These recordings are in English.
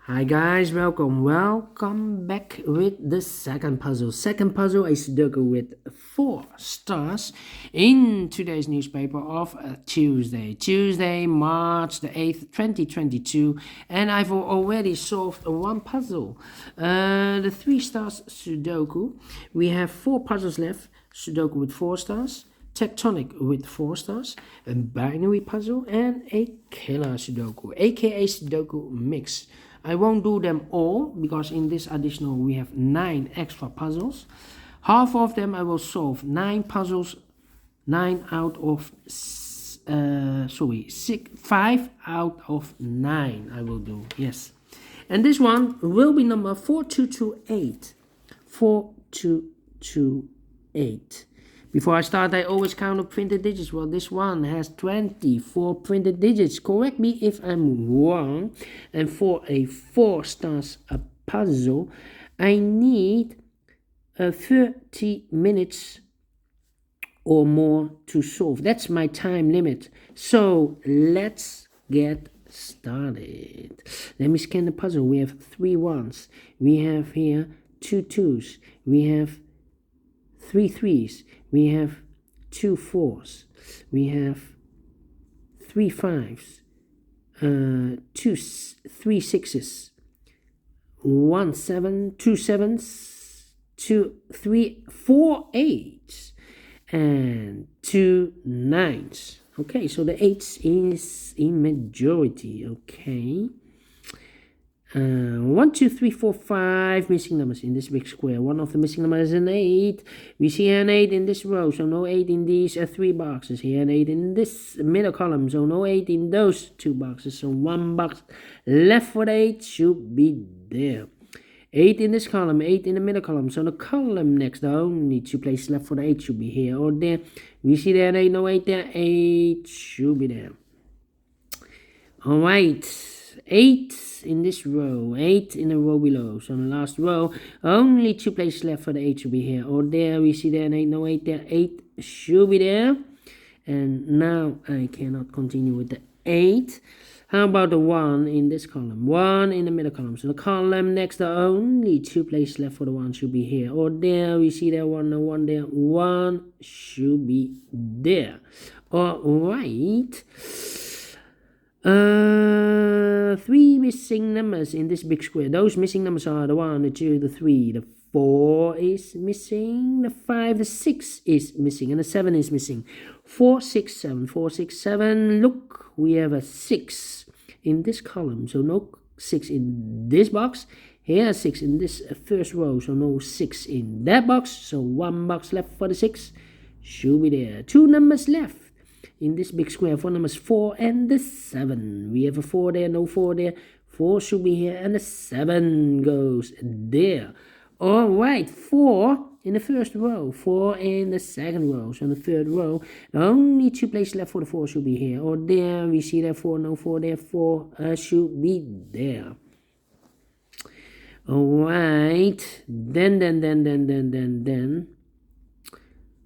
Hi guys, welcome back with the second puzzle. Second puzzle is Sudoku with 4 stars in today's newspaper of Tuesday, March the 8th, 2022. And I've already solved one puzzle. The 3 stars Sudoku. We have 4 puzzles left. Sudoku with 4 stars. Tectonic with 4 stars, a binary puzzle, and a killer Sudoku, aka Sudoku mix. I won't do them all because in this additional we have 9 extra puzzles. Half of them I will solve 9 puzzles, 9 out of 5 out of 9 I will do, yes. And this one will be number 4228. 4228. Before I start, I always count the printed digits. Well, this one has 24 printed digits. Correct me if I'm wrong. And for a 4 stars puzzle, I need 30 minutes or more to solve. That's my time limit. So let's get started. Let me scan the puzzle. We have 3 ones. We have here 2 twos. We have 3 threes. We have 2 fours. We have 3 fives. 3 sixes. 1 7. 2 sevens. 4 eights. And 2 nines. Okay, so the 8s is in majority. Okay. 1 2 3 4 5 missing numbers in this big square. One of the missing numbers is an 8. We see an 8 in this row, so no 8 in these 3 boxes. Here an 8 in this middle column, so no 8 in those 2 boxes. So 1 box left for the 8 should be there. 8 in this column, 8 in the middle column. So the column next, the only 2 places left for the 8 should be here or there. We see there an 8, no 8 there. 8 should be there. Alright. 8 in this row, 8 in the row below. So in the last row, only 2 places left for the 8 should be here or there. We see there an 8, no 8 there. 8 should be there. And now I cannot continue with the 8. How about the 1 in this column? 1 in the middle column. So the column next, the only 2 places left for the 1 should be here or there. We see there 1, no 1 there. 1 should be there. Alright. 3 missing numbers in this big square. Those missing numbers are the 1, the 2, the 3, the 4 is missing, the 5, the 6 is missing, and the 7 is missing. 4 6 7. 4 6 7. Look, we have a 6 in this column, so no 6 in this box. Here 6 in this first row, so no 6 in that box. So 1 box left for the 6 should be there. 2 numbers left in this big square. 4 numbers, 4 and the 7. We have a 4 there, no 4 there. 4 should be here and the 7 goes there. Alright, 4 in the first row, 4 in the second row. So in the third row, the only 2 places left for the 4 should be here or there. We see there 4, no 4 there. 4 should be there. Alright, then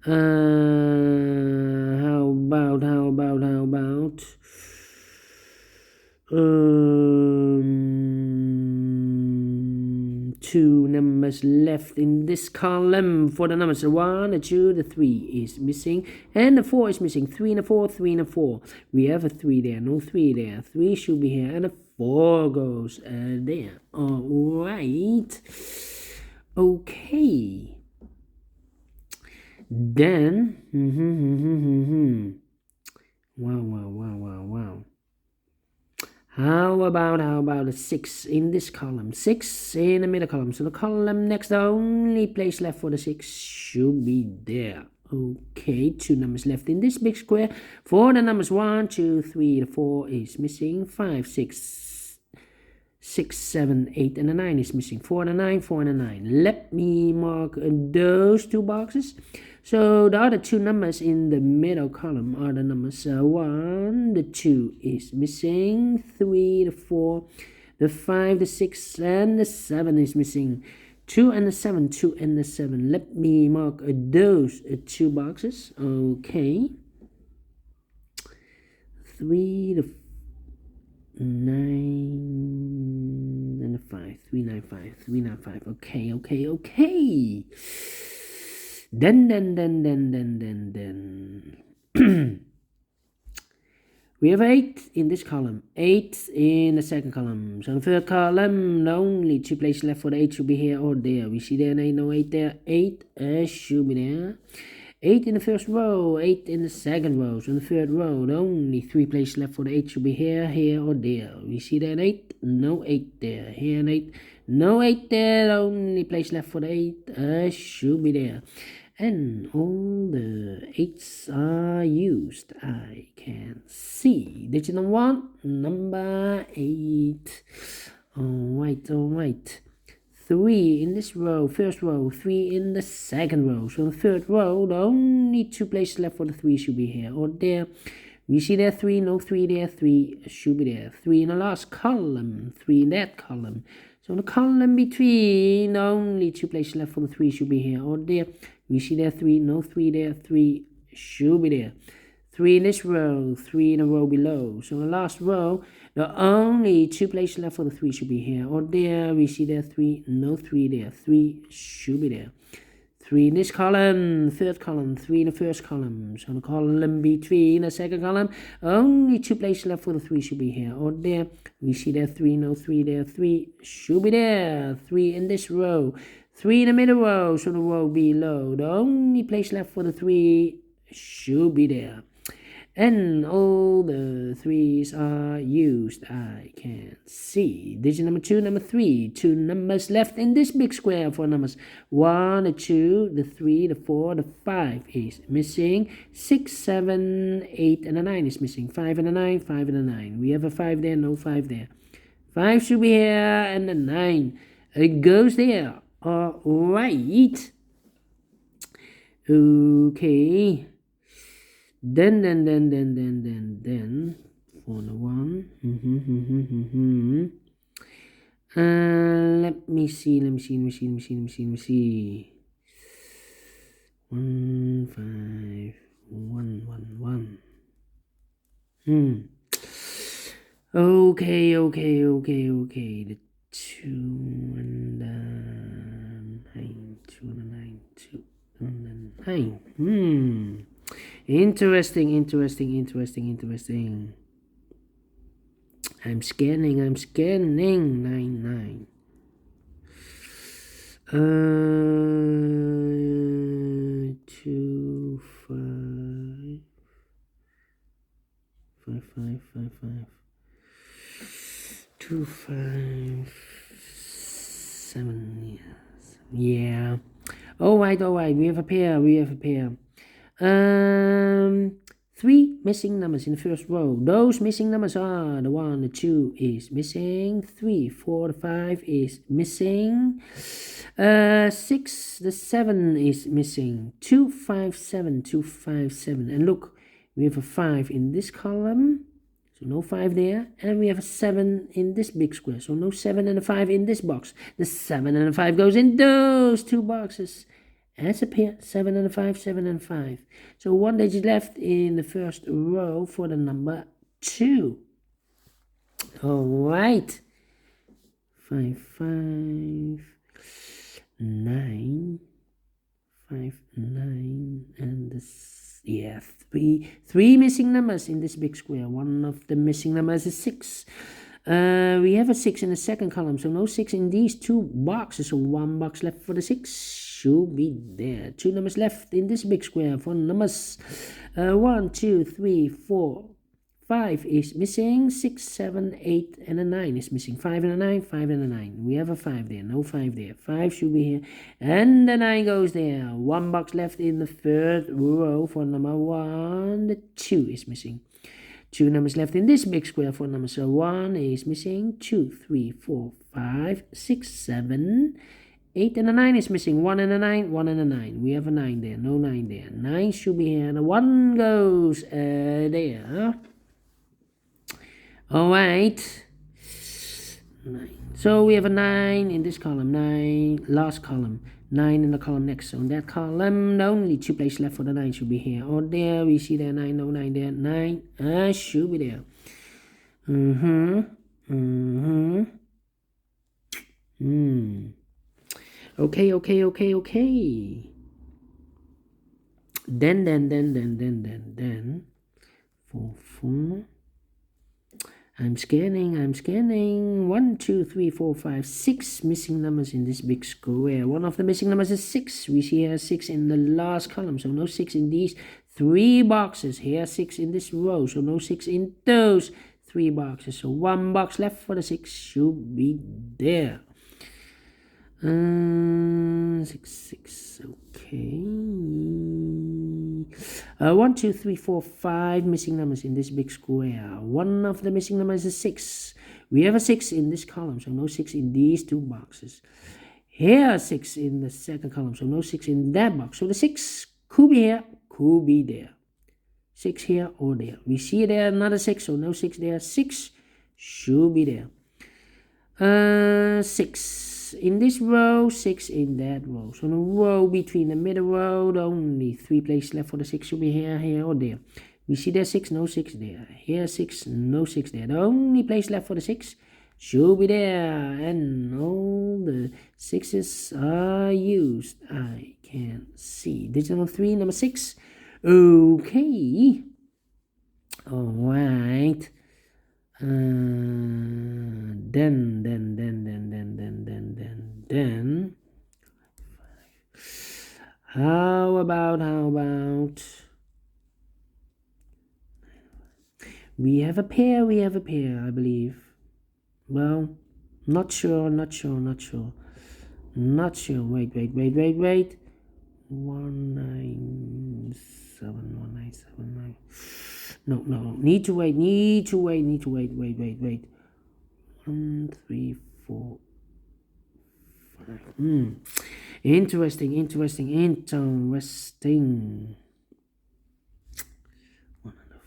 how about 2 numbers left in this column. For the numbers, the 1, the 2, the 3 is missing, and the 4 is missing. 3 and a 4, 3 and a 4. We have a 3 there, no 3 there. 3 should be here, and a 4 goes there. Alright. Okay. Then, wow. How about a 6 in this column? 6 in the middle column. So the column next, the only place left for the 6 should be there. Okay, 2 numbers left in this big square. For the numbers 1, 2, 3, the 4 is missing. 5, 6, 7, 8, and the 9 is missing. 4 and a 9, 4 and a 9. Let me mark those 2 boxes. So the other 2 numbers in the middle column are the numbers 1, the 2 is missing, 3, the 4, the 5, the 6, and the 7 is missing. 2 and the 7, 2 and the 7. Let me mark those 2 boxes. Okay. 3, the 9, 395, 395. Okay. Then. We have 8 in this column, 8 in the second column. So in the third column, the only 2 places left for the 8 should be here or there. We see there, no 8 there. 8 should be there. 8 in the first row, 8 in the second row. So in the third row, the only 3 places left for the 8 should be here, or there. We see there an 8, no 8 there. Here an 8, no 8 there. The only place left for the 8 should be there. And all the 8s are used. I can see. Digit number 1, number 8. Alright. 3 in this row, first row, 3 in the second row. So in the third row, the only 2 places left for the 3 should be here or there. We see there 3, no 3 there, 3 should be there. 3 in the last column, 3 in that column. So in the column between, the only 2 places left for the 3 should be here or there. We see there 3, no 3 there, 3 should be there. 3 in this row, 3 in the row below. So in the last row, the only 2 places left for the 3 should be here or there. We see there 3, no 3 there, 3 should be there. 3 in this column, third column, 3 in the first column. So in the column between the second column, only 2 places left for the 3 should be here or there. We see there 3, no 3 there, 3 should be there. 3 in this row, 3 in the middle row, so the row below. The only place left for the 3 should be there. And all the 3s are used. I can see. Digit number 2, number 3. 2 numbers left in this big square for numbers 1, the 2, the 3, the 4, the 5 is missing. 6, 7, 8, and a 9 is missing. 5 and a 9, 5 and a 9. We have a 5 there, no 5 there. 5 should be here, and the 9 it goes there. Alright. Okay. Then for the 1. Let me see. 1, 5, 1, 1. Okay. The 2 and the 9, 2 and the 9, 2 and the 9. Interesting. I'm scanning. 9. 2, 5, 5. 2, 5, 7. Yeah. All right. We have a pair. 3 missing numbers in the first row. Those missing numbers are the 1, the 2 is missing. 3, 4, the 5 is missing. 6, the 7 is missing. 2, 5, 7. And look, we have a 5 in this column. So no 5 there. And we have a 7 in this big square. So no 7 and a 5 in this box. The 7 and a 5 goes in those 2 boxes. As a pair, 7 and a 5, 7 and 5. So 1 digit left in the first row for the number 2. Alright. 5, 5, 9. 5, 9. And this, 3 missing numbers in this big square. One of the missing numbers is 6. We have a 6 in the second column, so no 6 in these 2 boxes. So 1 box left for the 6 should be there. 2 numbers left in this big square for numbers 1, 2, 3, 4, 5 is missing. 6, 7, 8, and a 9 is missing. 5 and a 9, 5 and a 9. We have a 5 there, no 5 there. 5 should be here, and the 9 goes there. 1 box left in the third row for number 1. The 2 is missing. 2 numbers left in this big square for number 1 is missing. 2, 3, 4, 5, 6, 7, 8, and a 9 is missing. 1 and a 9, 1 and a 9. We have a 9 there, no 9 there. 9 should be here, and a 1 goes there. Alright. 9. So we have a 9 in this column, 9, last column. 9 in the column next. So in that column, the only 2 places left for the 9 should be here or there. We see there 9, no 9 there. 9 should be there. Okay. Then 4. I'm scanning. 1, 2, 3, 4, 5, 6 missing numbers in this big square. One of the missing numbers is 6. We see here 6 in the last column, so no 6 in these 3 boxes. Here 6 in this row, so no 6 in those 3 boxes. So 1 box left for the 6 should be there. 6, okay. 1, 2, 3, 4, 5 missing numbers in this big square. One of the missing numbers is 6. We have a 6 in this column, so no 6 in these 2 boxes. Here 6 in the second column, so no 6 in that box. So the 6 could be here, could be there. 6 here or there. We see there another 6, so no 6 there. 6 should be there. 6 in this row, 6 in that row. So the row between the middle row, the only 3 places left for the 6 should be here or there. We see there 6, no 6 there. Here 6, no 6 there. The only place left for the 6 should be there. And all the 6s are used. I can see. Digit number 3, number 6. Okay. Alright. Then how about we have a pair, I believe. Well, not sure. Wait. 1979. No. Need to wait. 1, 3, 4, 5. Interesting. 1 and a 4.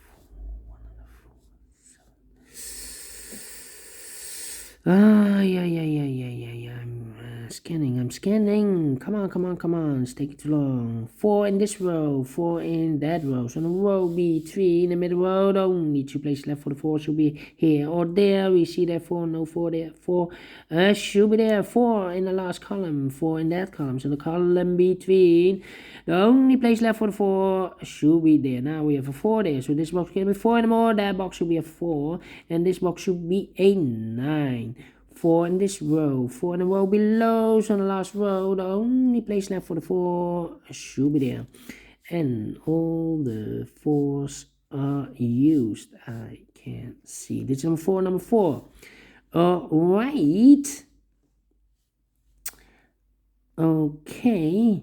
Yeah. I'm scanning. Come on. It's taking too long. 4 in this row, 4 in that row. So the row B3 in the middle row. The only 2 places left for the 4 should be here or there. We see that 4, no 4 there. 4 should be there. 4 in the last column, 4 in that column. So the column between, the only place left for the 4 should be there. Now we have a 4 there. So this box can be 4 anymore. That box should be a 4. And this box should be a 9. 4 in this row, 4 in the row below, so in the last row, the only place left for the 4 should be there. And all the 4s are used. I can see. This is number 4. Alright. Okay.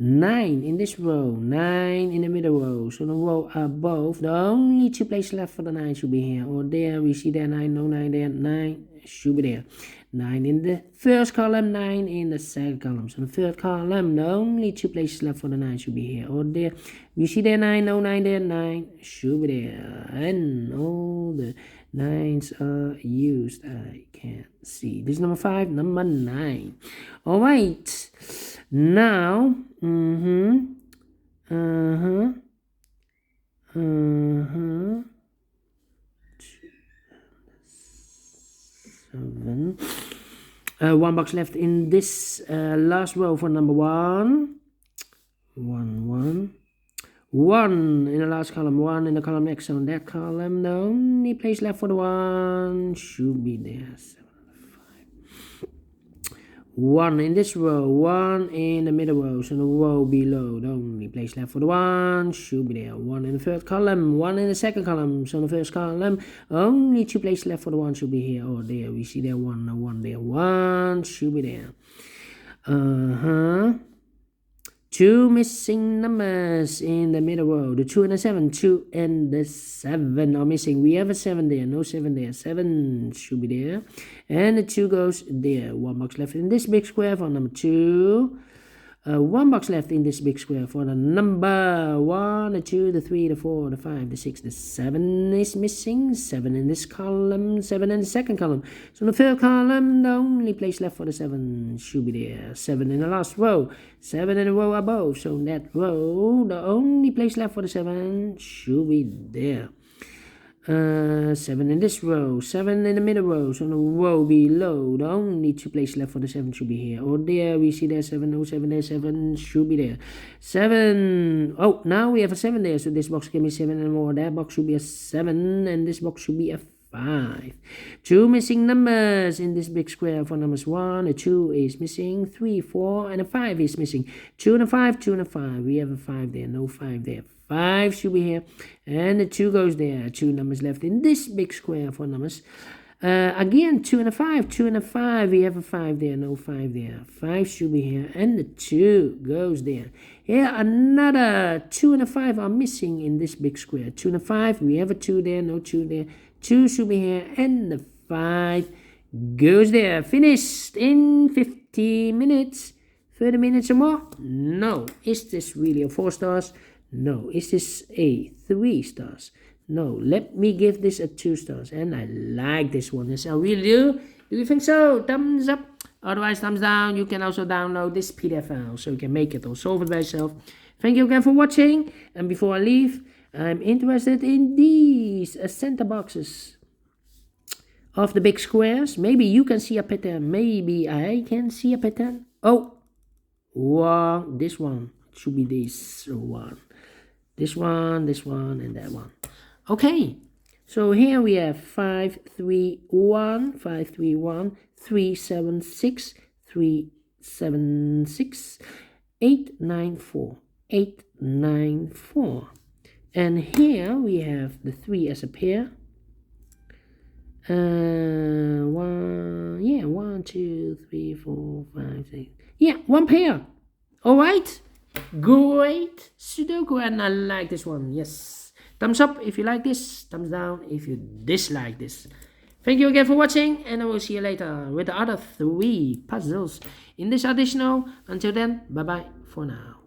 9 in this row, 9 in the middle row, so the row above, the only 2 places left for the 9 should be here or there. We see there 9, no 9 there, 9 should be there. 9 in the first column, 9 in the second column. So the third column, the only 2 places left for the 9 should be here or there. We see there 9, no 9 there, 9 should be there. And all the 9s are used. I can see. This is number 5, number 9. Alright. Now, 7. 1 box left in this last row for number 1. 1 in the last column, 1 in the column next. So in that column, the only place left for the 1 should be there. 1 in this row, 1 in the middle row, so the row below, the only place left for the 1 should be there. 1 in the third column, 1 in the second column, so the first column, only 2 places left for the 1 should be here or there. We see there 1, no 1 there, 1 should be there. 2 missing numbers in the middle row, the 2 and the 7, 2 and the 7 are missing. We have a 7 there, no 7 there, 7 should be there, and the 2 goes there. 1 box left in this big square for number 2. 1 box left in this big square for the number 1, the 2, the 3, the 4, the 5, the 6, the 7 is missing. 7 in this column, 7 in the second column. So in the third column, the only place left for the 7 should be there. 7 in the last row, 7 in the row above. So in that row, the only place left for the 7 should be there. 7 in this row, 7 in the middle row, so on the row below, the only 2 places left for the 7 should be here. Or there, we see there 7, no 7 there, 7 should be there. 7, oh, now we have a 7 there, so this box can be 7 and more. That box should be a 7, and this box should be a 5. 2 missing numbers in this big square for numbers 1. A 2 is missing, 3, 4, and a 5 is missing. 2 and a 5, 2 and a 5. We have a 5 there, no 5 there. 5 should be here, and the 2 goes there. 2 numbers left in this big square for numbers. Again, 2 and a 5, 2 and a 5. We have a 5 there, no 5 there. 5 should be here, and the 2 goes there. Here, another 2 and a 5 are missing in this big square. 2 and a 5, we have a 2 there, no 2 there. 2 should be here, and the 5 goes there. Finished in 50 minutes. 30 minutes or more? No. Is this really a 4 stars? No. Is this a 3 stars? No. Let me give this a 2 stars. And I like this one. Yes, I really do. Do you think so? Thumbs up. Otherwise, thumbs down. You can also download this PDF file so you can make it or solve it by yourself. Thank you again for watching. And before I leave, I'm interested in these center boxes of the big squares. Maybe you can see a pattern. Maybe I can see a pattern. Oh, wow, this one. It should be this one. This one, and that one. Okay, so here we have 5, 3, 1, 5, 3, 1, 3, 7, 6, 3, 7, 6, 8, 9, 4, 8, 9, 4. And here we have the 3 as a pair. 1, 2, 3, 4, 5, 6. Yeah, 1 pair. All right. Great Sudoku, and I like this one. Yes. Thumbs up if you like this. Thumbs down if you dislike this. Thank you again for watching, and I will see you later with the other 3 puzzles in this additional. Until then, bye-bye for now.